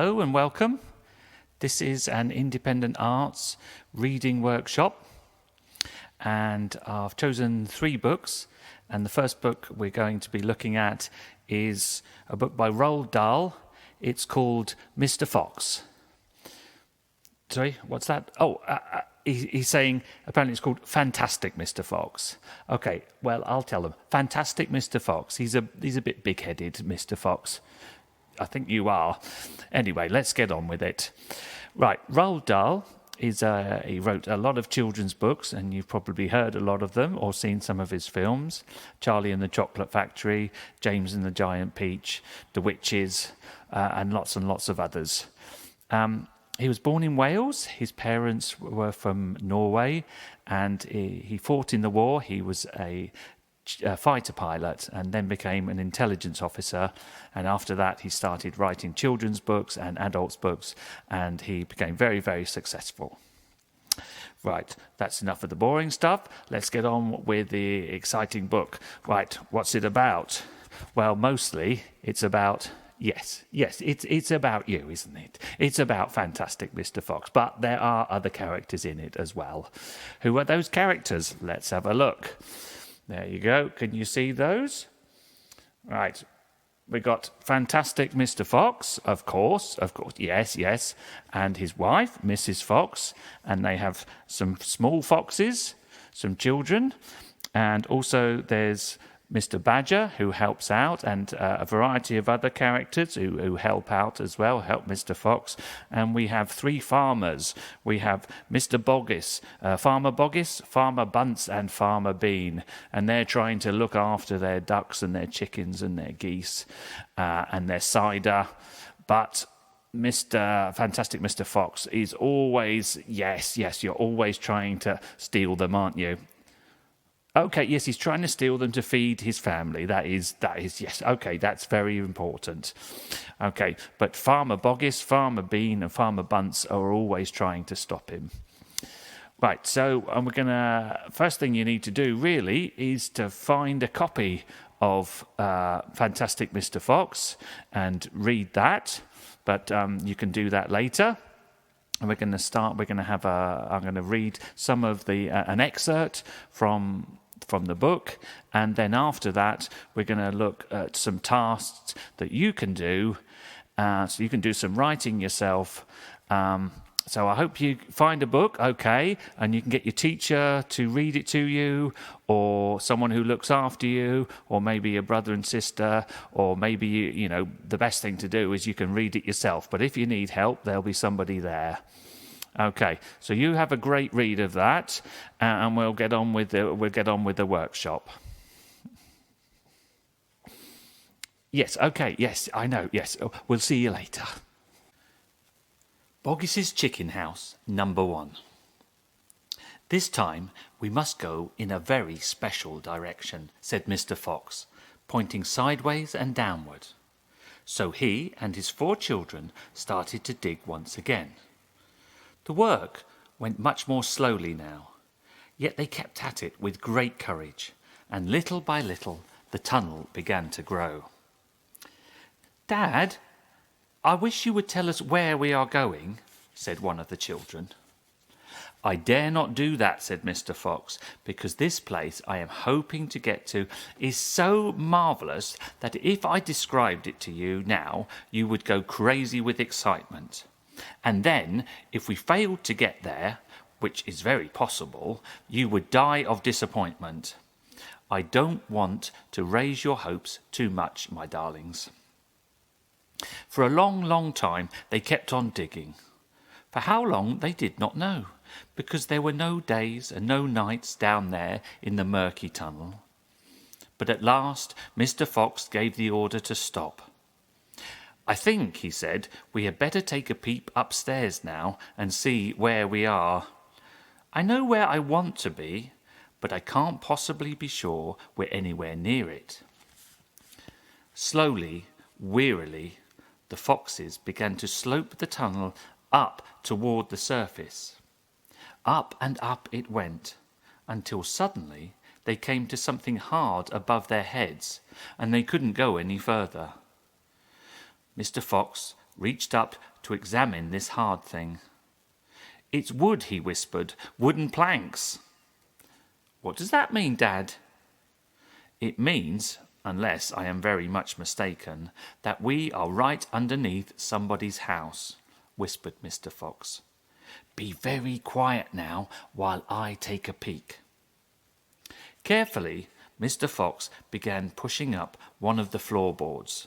Hello and welcome. This is an independent arts reading workshop, and I've chosen 3 books, and the first book we're going to be looking at is a book by Roald Dahl. It's called Mr. Fox. Sorry, what's that? He's saying apparently it's called Fantastic Mr. Fox. Okay, well, I'll tell him. Fantastic Mr. Fox. He's a bit big-headed, Mr. Fox. I think you are. Anyway, let's get on with it. Right, Roald Dahl he wrote a lot of children's books, and you've probably heard a lot of them or seen some of his films. Charlie and the Chocolate Factory, James and the Giant Peach, The Witches, and lots of others. He was born in Wales. His parents were from Norway, and he fought in the war. He was a fighter pilot and then became an intelligence officer, and after that he started writing children's books and adults books, and he became very, very successful. Right, that's enough of the boring stuff. Let's get on with the exciting book. Right, what's it about? Well, mostly it's about it's about you, isn't it? It's about Fantastic Mr. Fox, but there are other characters in it as well. Who are those characters? Let's have a look. There you go. Can you see those? Right. We got Fantastic Mr. Fox, of course, yes, and his wife, Mrs. Fox, and they have some small foxes, some children, and also there's Mr. Badger, who helps out, and a variety of other characters who help out as well, help Mr. Fox. And we have 3 farmers. We have Mr. Boggis, Farmer Boggis, Farmer Bunce, and Farmer Bean. And they're trying to look after their ducks and their chickens and their geese and their cider. But Fantastic Mr. Fox is always, yes, you're always trying to steal them, aren't you? Okay, yes, he's trying to steal them to feed his family. That is, yes. Okay, that's very important. Okay, but Farmer Boggis, Farmer Bean, and Farmer Bunce are always trying to stop him. Right, so first thing you need to do, really, is to find a copy of Fantastic Mr. Fox and read that. But you can do that later. And I'm going to read some of an excerpt from the book, and then after that we're going to look at some tasks that you can do, so you can do some writing yourself. So I hope you find a book, okay, and you can get your teacher to read it to you, or someone who looks after you, or maybe your brother and sister, or maybe you know the best thing to do is you can read it yourself. But if you need help, there'll be somebody there. Okay, so you have a great read of that, and we'll get on with the workshop. Yes, okay, yes, I know, yes. We'll see you later. Boggis's Chicken House, number 1. This time we must go in a very special direction, said Mr. Fox, pointing sideways and downward. So he and his 4 children started to dig once again. The work went much more slowly now, yet they kept at it with great courage, and little by little the tunnel began to grow. "Dad, I wish you would tell us where we are going," said one of the children. "I dare not do that," said Mr. Fox, "because this place I am hoping to get to is so marvellous that if I described it to you now, you would go crazy with excitement. And then, if we failed to get there, which is very possible, you would die of disappointment. I don't want to raise your hopes too much, my darlings." For a long, long time they kept on digging. For how long they did not know, because there were no days and no nights down there in the murky tunnel. But at last Mr. Fox gave the order to stop. "I think," he said, "we had better take a peep upstairs now and see where we are. I know where I want to be, but I can't possibly be sure we're anywhere near it." Slowly, wearily, the foxes began to slope the tunnel up toward the surface. Up and up it went, until suddenly they came to something hard above their heads, and they couldn't go any further. Mr. Fox reached up to examine this hard thing. "It's wood," he whispered, "wooden planks." "What does that mean, Dad?" "It means, unless I am very much mistaken, that we are right underneath somebody's house," whispered Mr. Fox. "Be very quiet now while I take a peek." Carefully, Mr. Fox began pushing up one of the floorboards.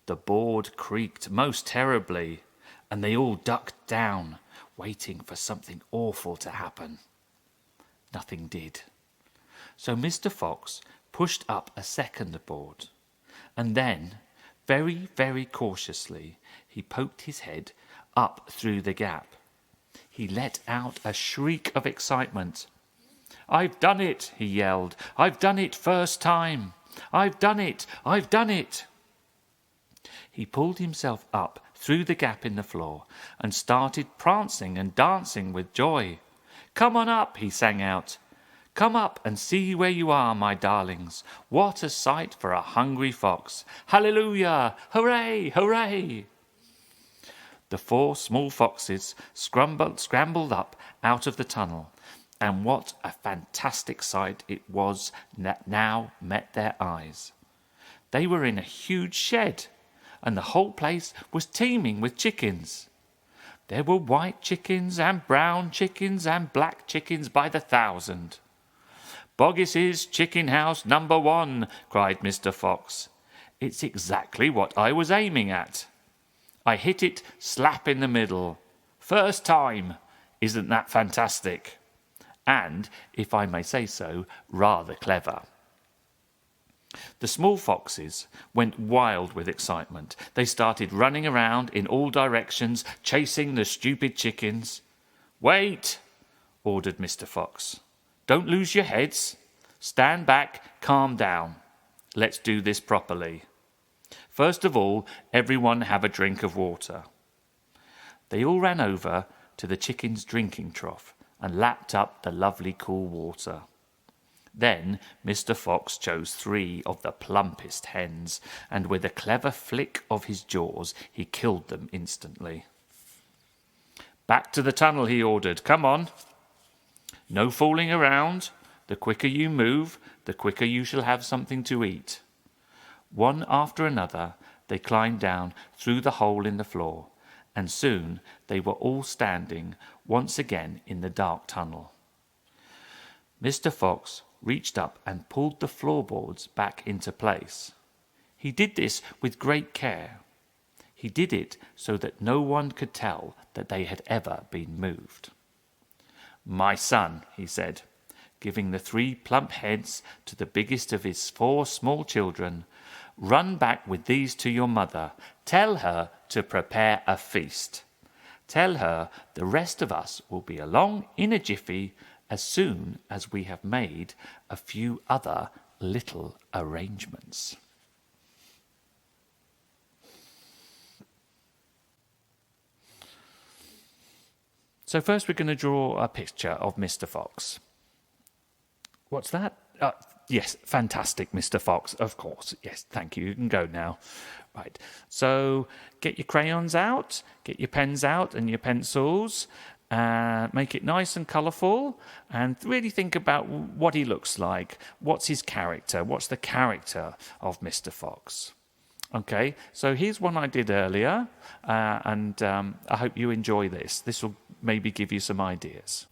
The board creaked most terribly, and they all ducked down, waiting for something awful to happen. Nothing did. So Mr. Fox pushed up a second board, and then, very, very cautiously, he poked his head up through the gap. He let out a shriek of excitement. "I've done it," he yelled. "I've done it first time. I've done it. I've done it." He pulled himself up through the gap in the floor and started prancing and dancing with joy. "Come on up," he sang out. "Come up and see where you are, my darlings. What a sight for a hungry fox. Hallelujah! Hooray! Hooray!" The 4 small foxes scrambled up out of the tunnel, and what a fantastic sight it was that now met their eyes. They were in a huge shed, and the whole place was teeming with chickens. There were white chickens and brown chickens and black chickens by the 1,000. "Boggis's chicken house number 1, cried Mr. Fox. "It's exactly what I was aiming at. I hit it slap in the middle. First time. Isn't that fantastic? And, if I may say so, rather clever." The small foxes went wild with excitement. They started running around in all directions, chasing the stupid chickens. "Wait," ordered Mr. Fox. "Don't lose your heads. Stand back, calm down. Let's do this properly. First of all, everyone have a drink of water." They all ran over to the chicken's drinking trough and lapped up the lovely cool water. Then Mr. Fox chose 3 of the plumpest hens, and with a clever flick of his jaws, he killed them instantly. "Back to the tunnel," he ordered. "Come on. No fooling around. The quicker you move, the quicker you shall have something to eat." One after another, they climbed down through the hole in the floor, and soon they were all standing once again in the dark tunnel. Mr. Fox reached up and pulled the floorboards back into place. He did this with great care. He did it so that no one could tell that they had ever been moved. "My son," he said, giving the 3 plump heads to the biggest of his 4 small children, "run back with these to your mother. Tell her to prepare a feast. Tell her the rest of us will be along in a jiffy as soon as we have made a few other little arrangements." So first we're going to draw a picture of Mr. Fox. What's that? Yes, fantastic, Mr. Fox, of course. Yes, thank you. You can go now. Right, so get your crayons out, get your pens out and your pencils. Make it nice and colourful, and really think about what he looks like. What's his character? What's the character of Mr. Fox? Okay, so here's one I did earlier, and I hope you enjoy this. This will maybe give you some ideas.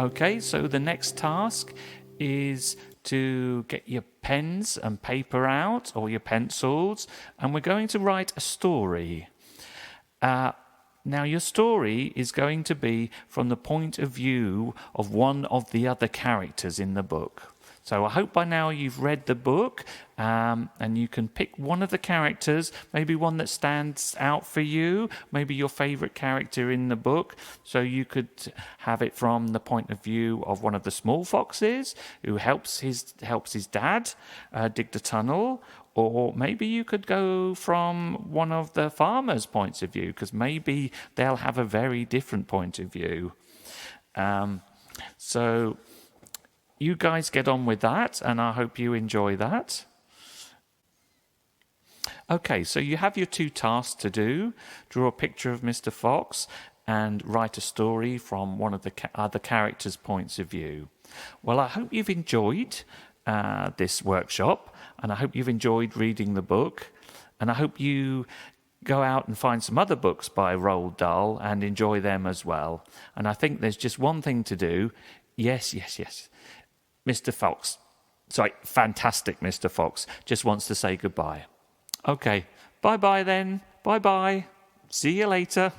Okay, so the next task is to get your pens and paper out, or your pencils, and we're going to write a story. Now, your story is going to be from the point of view of one of the other characters in the book. So I hope by now you've read the book, and you can pick one of the characters, maybe one that stands out for you, maybe your favorite character in the book. So you could have it from the point of view of one of the small foxes who helps his dad dig the tunnel. Or maybe you could go from one of the farmers' points of view, because maybe they'll have a very different point of view. So you guys get on with that, and I hope you enjoy that. Okay, so you have your 2 tasks to do. Draw a picture of Mr. Fox and write a story from one of the other characters' points of view. Well, I hope you've enjoyed this workshop, and I hope you've enjoyed reading the book, and I hope you go out and find some other books by Roald Dahl and enjoy them as well. And I think there's just one thing to do. Yes. Mr. Fox, fantastic Mr. Fox, just wants to say goodbye. Okay, bye-bye then. Bye-bye. See you later.